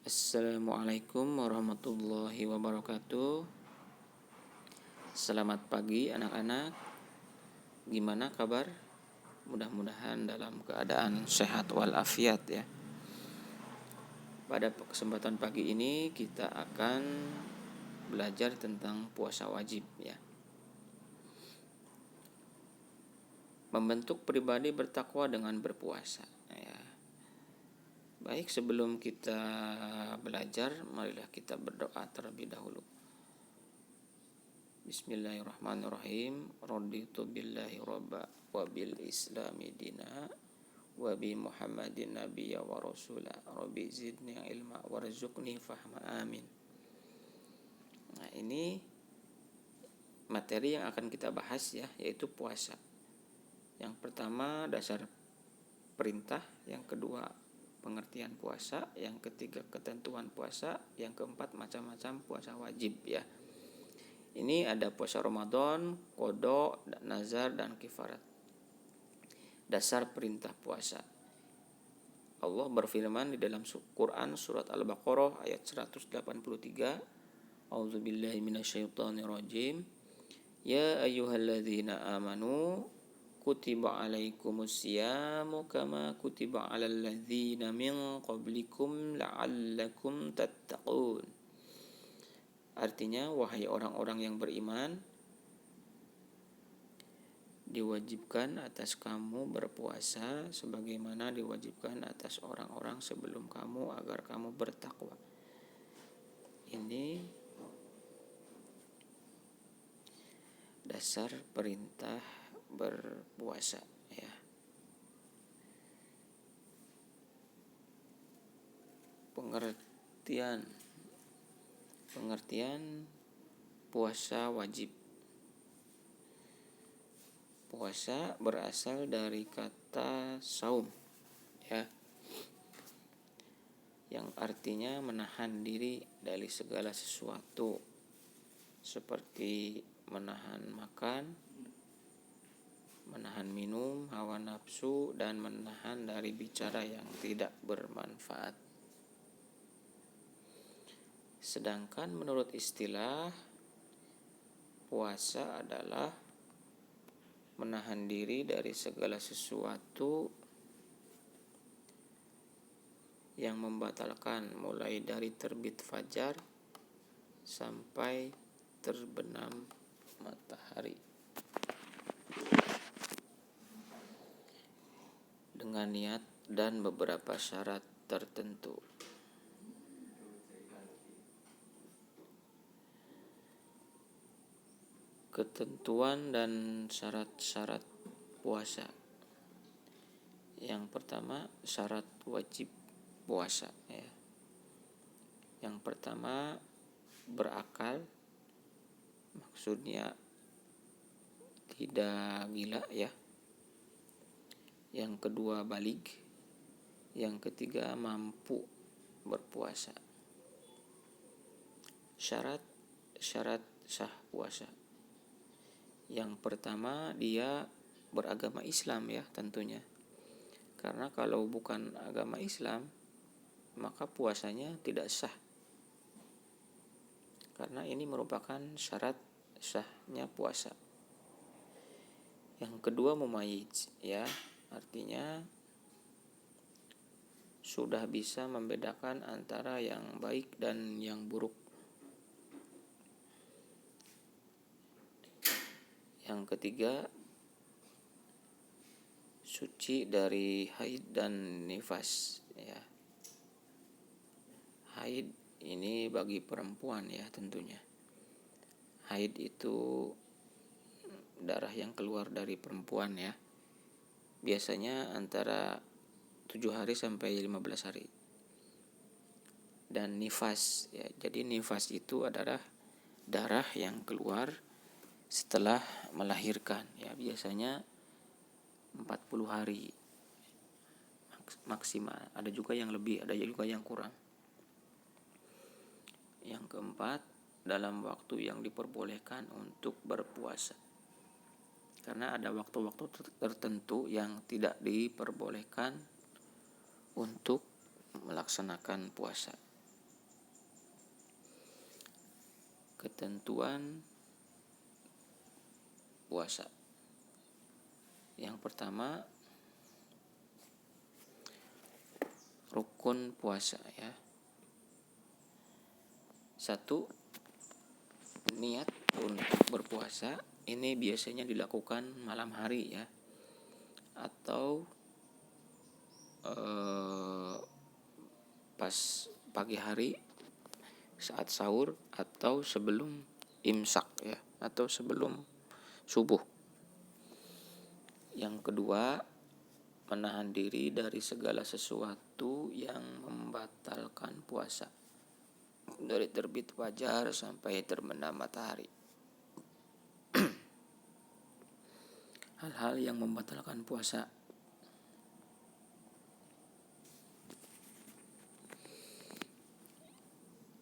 Assalamualaikum warahmatullahi wabarakatuh. Selamat pagi anak-anak. Gimana kabar? Mudah-mudahan dalam keadaan sehat walafiat ya. Pada kesempatan pagi ini kita akan belajar tentang puasa wajib ya. Membentuk pribadi bertakwa dengan berpuasa ya. Baik, sebelum kita belajar, marilah kita berdoa terlebih dahulu. Bismillahirrahmanirrahim. Raditu billahi robba wa bil islami dina wa bi muhammadin nabiyya wa rasula rabbi zidni ilma warzuqni fahma amin. Nah, ini materi yang akan kita bahas ya, yaitu puasa. Yang pertama dasar perintah, yang kedua pengertian puasa, yang ketiga ketentuan puasa, yang keempat macam-macam puasa wajib ya. Ini ada puasa Ramadan, qada, nazar, dan kifarat. Dasar perintah puasa. Allah berfirman di dalam Quran surat Al-Baqarah ayat 183, A'udzubillahi minasyaitonirrajim. Ya ayyuhalladzina amanu kutiba alaikumusyamu kama kutiba alal ladzina min qablikum la'allakum tattaqun. Artinya, wahai orang-orang yang beriman, diwajibkan atas kamu berpuasa sebagaimana diwajibkan atas orang-orang sebelum kamu agar kamu bertakwa. Ini dasar perintah berpuasa ya. Pengertian puasa wajib. Puasa berasal dari kata saum ya, yang artinya menahan diri dari segala sesuatu, seperti menahan makan, menahan minum, hawa nafsu, dan menahan dari bicara yang tidak bermanfaat. Sedangkan menurut istilah, puasa adalah menahan diri dari segala sesuatu yang membatalkan, mulai dari terbit fajar sampai terbenam matahari, dengan niat dan beberapa syarat tertentu. Ketentuan dan syarat-syarat puasa. Yang pertama, syarat wajib puasa ya. Yang pertama, berakal, maksudnya tidak gila ya. Yang kedua, baligh. Yang ketiga, mampu berpuasa. Syarat sah puasa. Yang pertama, dia beragama Islam ya tentunya. Karena kalau bukan agama Islam, maka puasanya tidak sah. Karena ini merupakan syarat sahnya puasa. Yang kedua, mumayyiz ya, artinya sudah bisa membedakan antara yang baik dan yang buruk. Yang ketiga, suci dari haid dan nifas ya. Haid ini bagi perempuan ya tentunya. Haid itu darah yang keluar dari perempuan ya. Biasanya antara 7 hari sampai 15 hari. Dan nifas ya. Jadi nifas itu adalah darah yang keluar setelah melahirkan ya, biasanya 40 hari maksimal. Ada juga yang lebih, ada juga yang kurang. Yang keempat, dalam waktu yang diperbolehkan untuk berpuasa. Karena ada waktu-waktu tertentu yang tidak diperbolehkan untuk melaksanakan puasa. ketentuan puasa. Yang pertama, rukun puasa ya. 1, niat untuk berpuasa. Ini biasanya dilakukan malam hari ya, atau pas pagi hari saat sahur, atau sebelum imsak ya, atau sebelum subuh. Yang kedua, menahan diri dari segala sesuatu yang membatalkan puasa, dari terbit fajar sampai terbenam matahari. Hal-hal yang membatalkan puasa.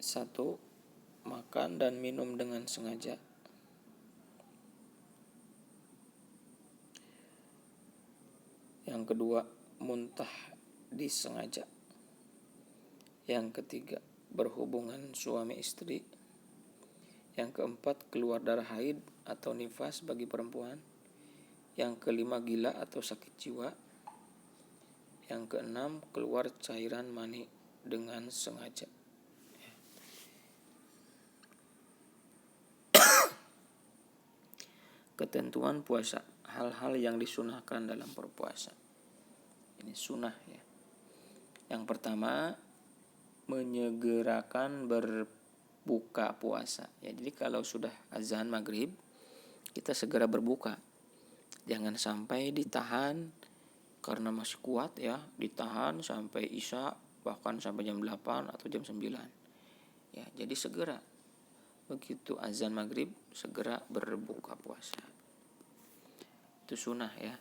1, makan dan minum dengan sengaja. Yang kedua, muntah disengaja. Yang ketiga, berhubungan suami istri. Yang keempat, keluar darah haid atau nifas bagi perempuan. Yang kelima, gila atau sakit jiwa. Yang keenam, keluar cairan mani dengan sengaja. Ketentuan puasa, hal-hal yang disunahkan dalam berpuasa. Ini sunnah ya. Yang pertama, menyegerakan berbuka puasa. Ya, jadi kalau sudah azan maghrib, kita segera berbuka. Jangan sampai ditahan karena masih kuat ya, ditahan sampai isya, bahkan sampai jam 8 atau jam 9. Ya, jadi segera begitu azan maghrib segera berbuka puasa. Itu sunnah ya.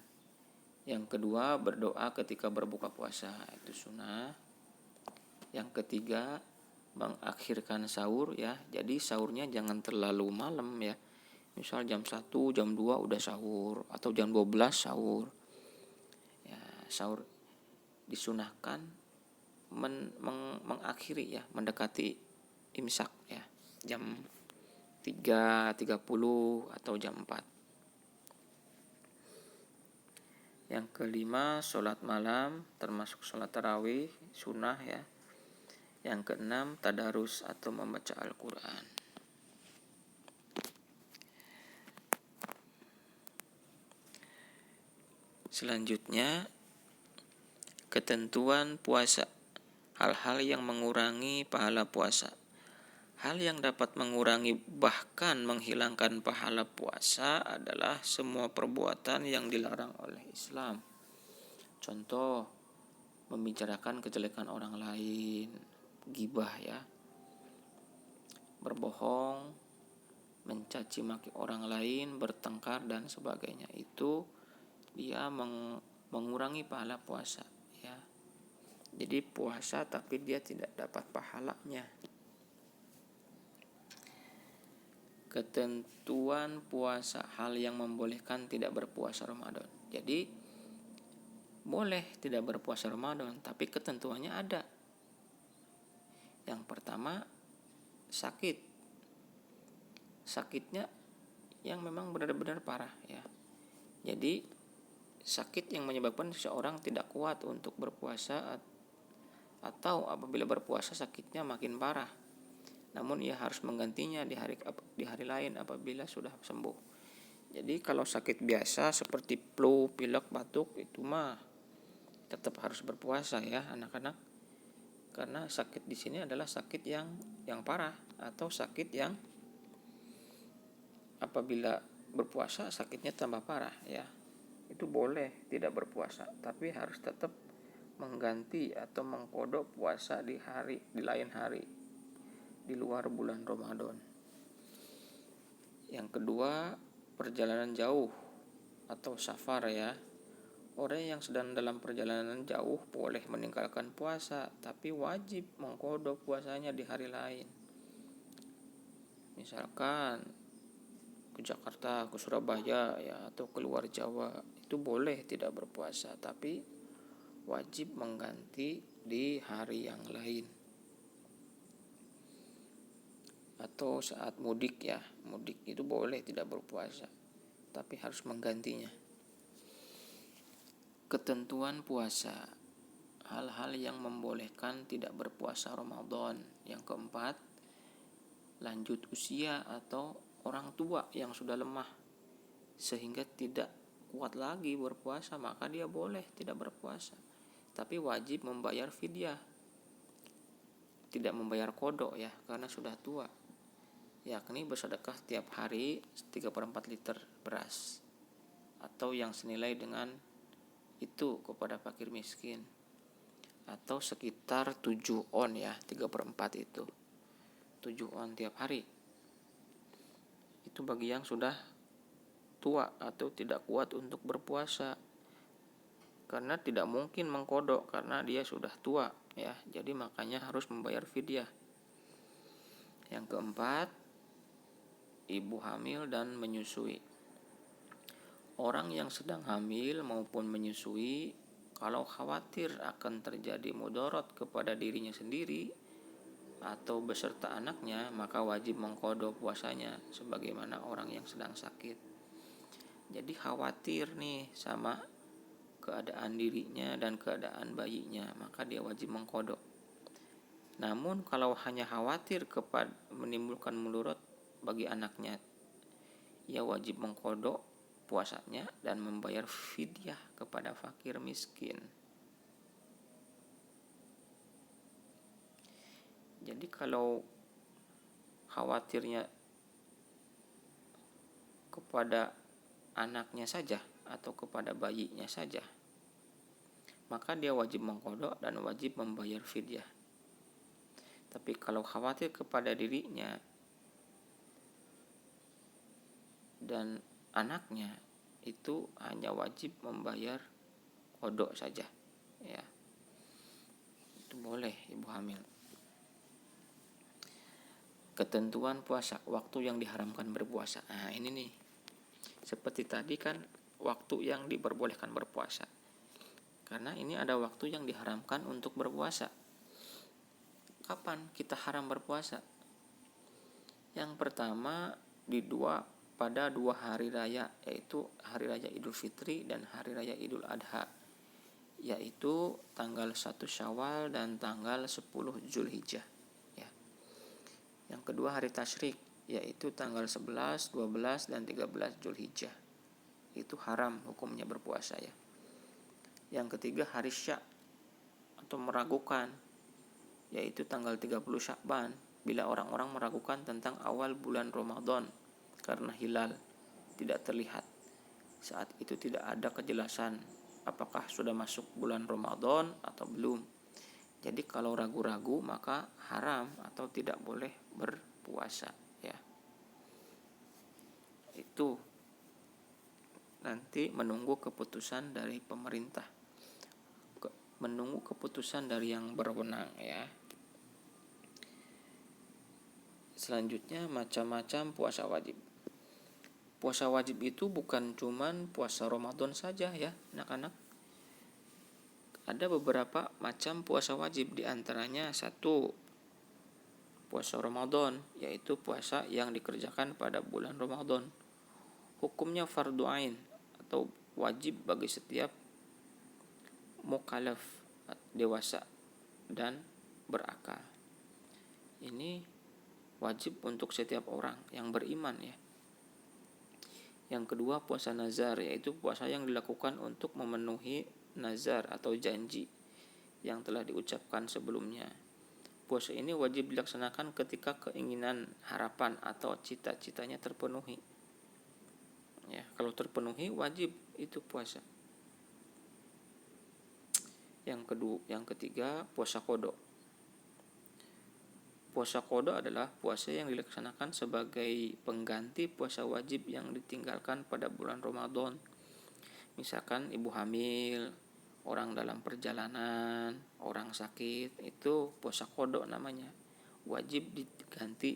Yang kedua, berdoa ketika berbuka puasa, itu sunnah. Yang ketiga, mengakhirkan sahur ya. Jadi sahurnya jangan terlalu malam ya. Misal jam 1, jam 2 udah sahur, atau jam 12 sahur. Ya, sahur disunahkan mengakhiri ya, mendekati imsak ya. Jam 3.30 atau jam 4. Yang kelima, sholat malam termasuk sholat tarawih, sunnah ya. Yang keenam, tadarus atau membaca Al-Quran. Selanjutnya, ketentuan puasa. Hal-hal yang mengurangi pahala puasa. Hal yang dapat mengurangi bahkan menghilangkan pahala puasa adalah semua perbuatan yang dilarang oleh Islam. Contoh, membicarakan kejelekan orang lain, ghibah ya, berbohong, mencaci maki orang lain, bertengkar dan sebagainya. Itu dia mengurangi pahala puasa ya. Jadi puasa tapi dia tidak dapat pahalanya. Ketentuan puasa, hal yang membolehkan tidak berpuasa Ramadan. Jadi boleh tidak berpuasa Ramadan, tapi ketentuannya ada. Yang pertama, sakit. Sakitnya yang memang benar-benar parah ya. Jadi sakit yang menyebabkan seseorang tidak kuat untuk berpuasa, atau apabila berpuasa sakitnya makin parah. Namun ia harus menggantinya di hari lain apabila sudah sembuh. Jadi kalau sakit biasa seperti flu, pilek, batuk, itu mah tetap harus berpuasa ya anak-anak. Karena sakit di sini adalah sakit yang parah, atau sakit yang apabila berpuasa sakitnya tambah parah ya. Itu boleh tidak berpuasa, tapi harus tetap mengganti atau mengkodok puasa di lain hari, di luar bulan Ramadan. Yang kedua, perjalanan jauh atau safar ya. Orang yang sedang dalam perjalanan jauh boleh meninggalkan puasa, tapi wajib mengkodok puasanya di hari lain. Misalkan ke Jakarta, ke Surabaya ya, atau keluar Jawa, itu boleh tidak berpuasa, tapi wajib mengganti di hari yang lain. atau saat mudik ya. Mudik itu boleh tidak berpuasa, tapi harus menggantinya. Ketentuan puasa, hal-hal yang membolehkan tidak berpuasa Ramadan. Yang keempat, lanjut usia atau orang tua yang sudah lemah sehingga tidak kuat lagi berpuasa, maka dia boleh tidak berpuasa, tapi wajib membayar fidyah, tidak membayar kodok ya, karena sudah tua, yakni bersedekah tiap hari 3/4 liter beras atau yang senilai dengan itu kepada fakir miskin, atau sekitar 7 on ya, 3/4 itu 7 on tiap hari. Itu bagi yang sudah tua atau tidak kuat untuk berpuasa, karena tidak mungkin mengkodok karena dia sudah tua ya, jadi makanya harus membayar fidyah. Yang keempat, ibu hamil dan menyusui. Orang yang sedang hamil maupun menyusui, kalau khawatir akan terjadi mudarat kepada dirinya sendiri atau beserta anaknya, maka wajib mengkodok puasanya sebagaimana orang yang sedang sakit. Jadi khawatir nih sama keadaan dirinya dan keadaan bayinya, maka dia wajib mengkodok. Namun kalau hanya khawatir kepada menimbulkan mudarat bagi anaknya, ia wajib mengkodok puasanya dan membayar fidyah kepada fakir miskin. Jadi kalau khawatirnya kepada anaknya saja atau kepada bayinya saja, maka dia wajib mengkodok dan wajib membayar fidyah. Tapi kalau khawatir kepada dirinya dan anaknya, itu hanya wajib membayar kodok saja ya. Itu boleh ibu hamil. Ketentuan puasa, waktu yang diharamkan berpuasa. Nah ini nih, seperti tadi kan waktu yang diperbolehkan berpuasa, karena ini ada waktu yang diharamkan untuk berpuasa. Kapan kita haram berpuasa? Yang pertama pada 2 hari raya, yaitu hari raya Idul Fitri dan hari raya Idul Adha, yaitu tanggal 1 Syawal dan tanggal 10 Zulhijjah ya. Yang kedua hari tasyrik, yaitu tanggal 11, 12 dan 13 Zulhijjah. Itu haram hukumnya berpuasa ya. Yang ketiga hari Syak atau meragukan, yaitu tanggal 30 Sya'ban, bila orang-orang meragukan tentang awal bulan Ramadan karena hilal tidak terlihat. Saat itu tidak ada kejelasan apakah sudah masuk bulan Ramadan atau belum. Jadi kalau ragu-ragu maka haram atau tidak boleh berpuasa ya. Itu nanti menunggu keputusan dari pemerintah, menunggu keputusan dari yang berwenang ya. Selanjutnya macam-macam puasa wajib. Puasa wajib itu bukan cuman puasa Ramadan saja ya anak-anak. Ada beberapa macam puasa wajib, diantaranya 1, puasa Ramadan, yaitu puasa yang dikerjakan pada bulan Ramadan. Hukumnya fardu ain atau wajib bagi setiap mukallaf, dewasa dan berakal. Ini wajib untuk setiap orang yang beriman ya. Yang kedua puasa nazar, yaitu puasa yang dilakukan untuk memenuhi nazar atau janji yang telah diucapkan sebelumnya. Puasa ini wajib dilaksanakan ketika keinginan, harapan atau cita-citanya terpenuhi. Ya, kalau terpenuhi wajib itu puasa. Yang ketiga puasa qada. Puasa qada adalah puasa yang dilaksanakan sebagai pengganti puasa wajib yang ditinggalkan pada bulan Ramadan. Misalkan ibu hamil, orang dalam perjalanan, orang sakit, itu puasa qada namanya. Wajib diganti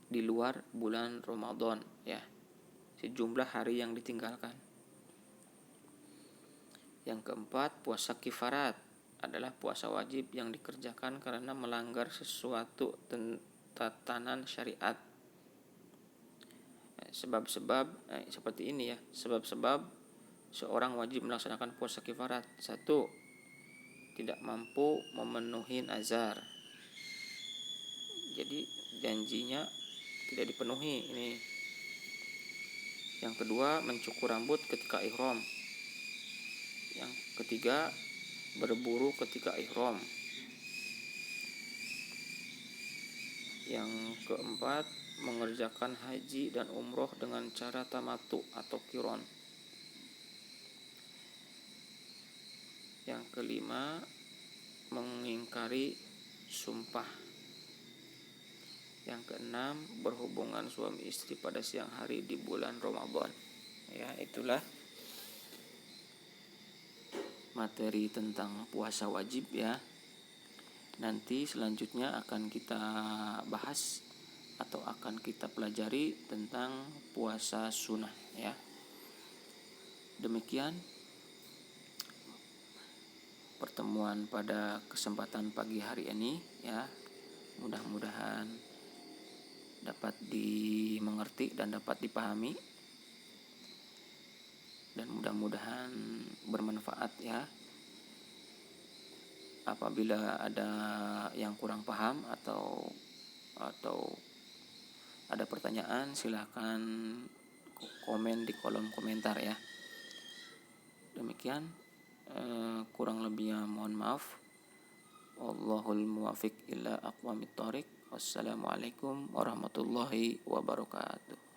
di luar bulan Ramadan ya, sejumlah hari yang ditinggalkan. Yang keempat, puasa kifarat adalah puasa wajib yang dikerjakan karena melanggar sesuatu tatanan syariat. Sebab-sebab seperti ini ya, sebab-sebab seorang wajib melaksanakan puasa kifarat. 1. Tidak mampu memenuhi nazar. Jadi janjinya tidak dipenuhi ini. Yang kedua, mencukur rambut ketika ihram. Yang ketiga, berburu ketika ihram. Yang keempat, mengerjakan haji dan umroh dengan cara tamattu atau qiron. Yang kelima, mengingkari sumpah. Yang keenam, berhubungan suami istri pada siang hari di bulan Ramadan. Ya, itulah materi tentang puasa wajib ya. Nanti selanjutnya akan kita bahas atau akan kita pelajari tentang puasa sunnah ya. Demikian pertemuan pada kesempatan pagi hari ini ya. Mudah-mudahan dapat dimengerti dan dapat dipahami, dan mudah-mudahan bermanfaat ya. Apabila ada yang kurang paham atau ada pertanyaan, silakan komen di kolom komentar ya. Demikian, kurang lebihnya mohon maaf. Wallahul muwafiq ila aqwamit thoriq. Wassalamualaikum warahmatullahi wabarakatuh.